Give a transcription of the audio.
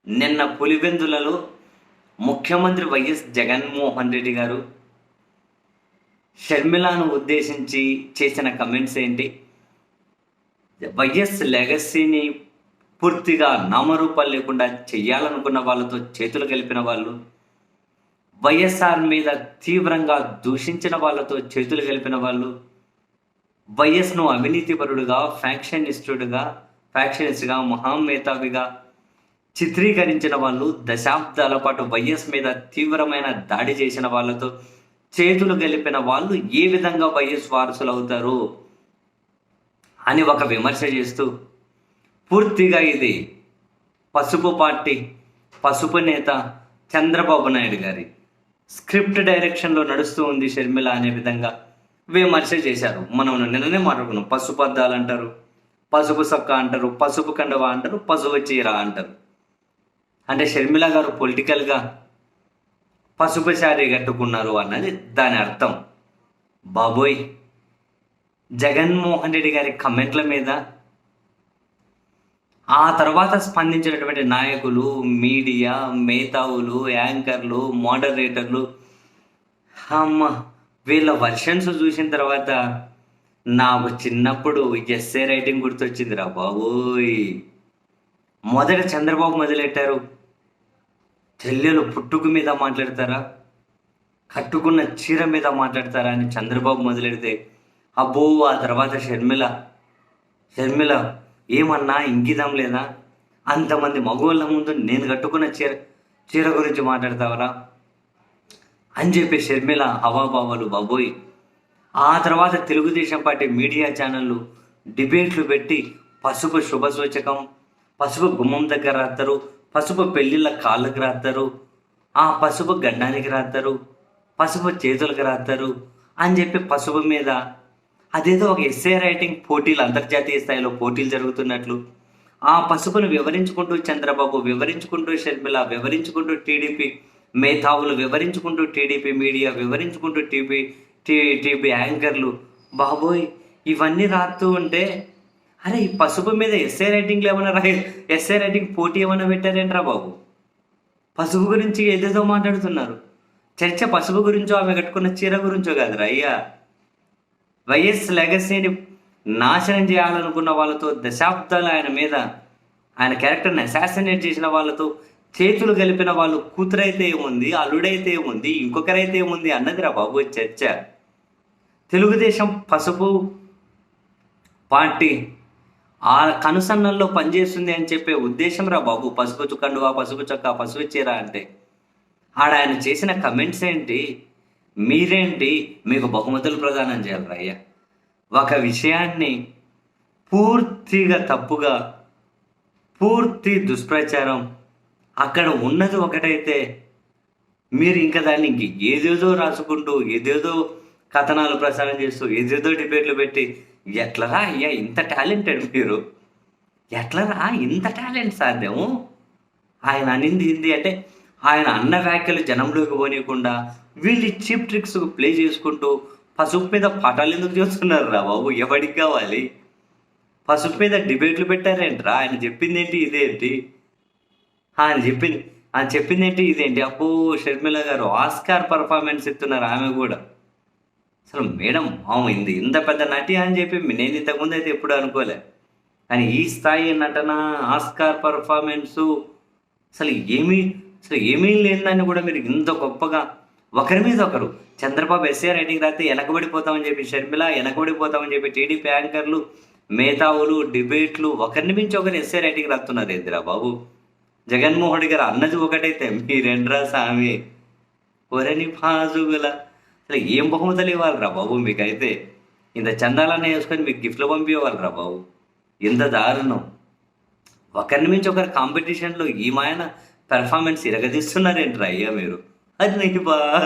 నిన్న పులివెందులలో ముఖ్యమంత్రి వైఎస్ జగన్మోహన్ రెడ్డి గారు షర్మిలాను ఉద్దేశించి చేసిన కమెంట్స్ ఏంటి? వైఎస్ లెగసీని పూర్తిగా నామరూపాలు లేకుండా చెయ్యాలనుకున్న వాళ్ళతో చేతులు కలిపిన వాళ్ళు, వైఎస్ఆర్ మీద తీవ్రంగా దూషించిన వాళ్ళతో చేతులు కలిపిన వాళ్ళు, వైఎస్ను అవినీతిపరుడుగా, ఫ్యాక్షనిస్ట్గా, మహామేధావిగా చిత్రీకరించిన వాళ్ళు, దశాబ్దాల పాటు వైఎస్ మీద తీవ్రమైన దాడి చేసిన వాళ్ళతో చేతులు గలిపిన వాళ్ళు ఏ విధంగా వైఎస్ వారసులు అవుతారు అని ఒక విమర్శ చేస్తూ, పూర్తిగా ఇది పసుపు పార్టీ, పసుపు నేత చంద్రబాబు నాయుడు గారి స్క్రిప్ట్ డైరెక్షన్లో నడుస్తూ ఉంది షర్మిల అనే విధంగా విమర్శ చేశారు. మనం నిన్ననే మాట్లాడుకున్నాం. పసుపు అద్దాలు అంటారు, పసుపు సొక్క అంటారు, పసుపు కండువా అంటారు, పసుపు చీర అంటారు. అంటే షర్మిల గారు పొలిటికల్గా పసుపు శారీ కట్టుకున్నారు అన్నది దాని అర్థం. బాబోయ్, జగన్మోహన్ రెడ్డి గారి కమెంట్ల మీద ఆ తర్వాత స్పందించినటువంటి నాయకులు, మీడియా, మేధావులు, యాంకర్లు, మోడరేటర్లు, అమ్మ వీళ్ళ వర్షన్స్ చూసిన తర్వాత నాకు చిన్నప్పుడు ఎస్ఏ రైటింగ్ గుర్తొచ్చిందిరా బాబోయ్. మొదట చంద్రబాబు మొదలెట్టారు, చెల్లెలు పుట్టుకు మీద మాట్లాడతారా, కట్టుకున్న చీర మీద మాట్లాడతారా అని చంద్రబాబు మొదలెడితే, అబ్బో ఆ తర్వాత షర్మిల ఏమన్నా ఇంకిదం లేదా, అంతమంది మగవాళ్ళ ముందు నేను కట్టుకున్న చీర గురించి మాట్లాడతావరా అని చెప్పి షర్మిల హవాబావాలు బాబోయ్. ఆ తర్వాత తెలుగుదేశం పార్టీ మీడియా ఛానళ్ళు డిబేట్లు పెట్టి పసుపు శుభ సూచకం, పసుపు గుమ్మం దగ్గర రాస్తారు, పసుపు పెళ్ళిళ్ళ కాళ్ళకి రాస్తారు, ఆ పసుపు గడ్డానికి రాస్తారు, పసుపు చేతులకు రాస్తారు అని చెప్పి పసుపు మీద అదేదో ఒక ఎస్ఏ రైటింగ్ పోటీలు, అంతర్జాతీయ స్థాయిలో పోటీలు జరుగుతున్నట్లు ఆ పసుపును వివరించుకుంటూ చంద్రబాబు, వివరించుకుంటూ షర్మిల, వివరించుకుంటూ టీడీపీ మేధావులు, వివరించుకుంటూ టీడీపీ మీడియా, వివరించుకుంటూ టీపీ యాంకర్లు, బాబోయ్ ఇవన్నీ రాస్తూ ఉంటే, అరే ఈ పసుపు మీద ఎస్ఏ రైటింగ్ పోటీ ఏమైనా పెట్టారేంట్రా బాబు? పసుపు గురించి ఏదేదో మాట్లాడుతున్నారు. చర్చ పసుపు గురించో, ఆమె కట్టుకున్న చీర గురించో కాదురా అయ్యా. వైఎస్ లెగసీని నాశనం చేయాలనుకున్న వాళ్ళతో, దశాబ్దాలు ఆయన క్యారెక్టర్ని అసాసినేట్ చేసిన వాళ్ళతో చేతులు కలిపిన వాళ్ళు, కూతురైతే ఏముంది, అల్లుడైతే ఏముంది, ఇంకొకరైతే ఏముంది అన్నదిరా బాబు చర్చ. తెలుగుదేశం పసుపు పార్టీ ఆ కనుసన్నల్లో పనిచేస్తుంది అని చెప్పే ఉద్దేశం రా బాబు పసుపు కండువా, పసుపు చొక్కా, పసుపు చీర అంటే. ఆయన చేసిన కమెంట్స్ ఏంటి, మీరేంటి, మీకు బహుమతులు ప్రదానం చేయాలి అయ్యా. ఒక విషయాన్ని పూర్తిగా తప్పుగా, పూర్తి దుష్ప్రచారం, అక్కడ ఉన్నది ఒకటైతే మీరు ఇంకా దాన్ని ఏదేదో రాసుకుంటూ, ఏదేదో కథనాలు ప్రసారం చేస్తూ, ఏదేదో డిబేట్లు పెట్టి, ఎట్లరా అయ్యా ఇంత టాలెంటెడ్ మీరు, ఎట్లరా ఇంత టాలెంట్ సాధ్యము? ఆయన అనింది ఏంది అంటే, ఆయన అన్న వ్యాఖ్యలు జనంలోకి పోనీయకుండా వీళ్ళు చీప్ ట్రిక్స్ ప్లే చేసుకుంటూ పసుపు మీద పాఠాలు ఎందుకు చేస్తున్నారు రా బాబు? ఎవరికి కావాలి? పసుపు మీద డిబేట్లు పెట్టారేంట్రా? ఆయన చెప్పింది ఏంటి ఇదేంటి? ఆయన చెప్పింది ఏంటి ఇదేంటి? అబ్బో షర్మిల గారు ఆస్కార్ పర్ఫార్మెన్స్ ఇస్తున్నారు ఆమె కూడా. అసలు మేడం ఇంత పెద్ద నటి అని చెప్పి నేను ఇంతకుముందు అయితే ఎప్పుడు అనుకోలే. కానీ ఈ స్థాయి నటన, ఆస్కార్ పర్ఫార్మెన్సు అసలు ఏమీ లేదని కూడా మీరు ఇంత గొప్పగా ఒకరి మీద ఒకరు, చంద్రబాబు ఎస్ఏ రైటింగ్ రాస్తే వెనకబడిపోతామని చెప్పి షర్మిల, వెనకబడిపోతామని చెప్పి టీడీపీ యాంకర్లు, మేధావులు, డిబేట్లు, ఒకరిని మించి ఒకరు ఎస్ఏ రైటింగ్ రాస్తున్నారు ఏందిరా బాబు? జగన్మోహన్ రెడ్డి గారు అన్నది ఒకటైతే మీరెండ్రా స్వామి ఒరని పాజుగుల. అసలు ఏం బహుమతులు ఇవ్వాలిరా బాబు మీకైతే? ఇంత చందాలన్నీ వేసుకొని మీకు గిఫ్ట్లు పంపించేవాళ్ళరా బాబు? ఎంత దారుణం! ఒకరిని మించి ఒకరి కాంపిటీషన్లో ఈ మాయన పెర్ఫార్మెన్స్ ఇరగదీస్తున్నారేంట్రా అయ్యా మీరు? అది నీకు బాగా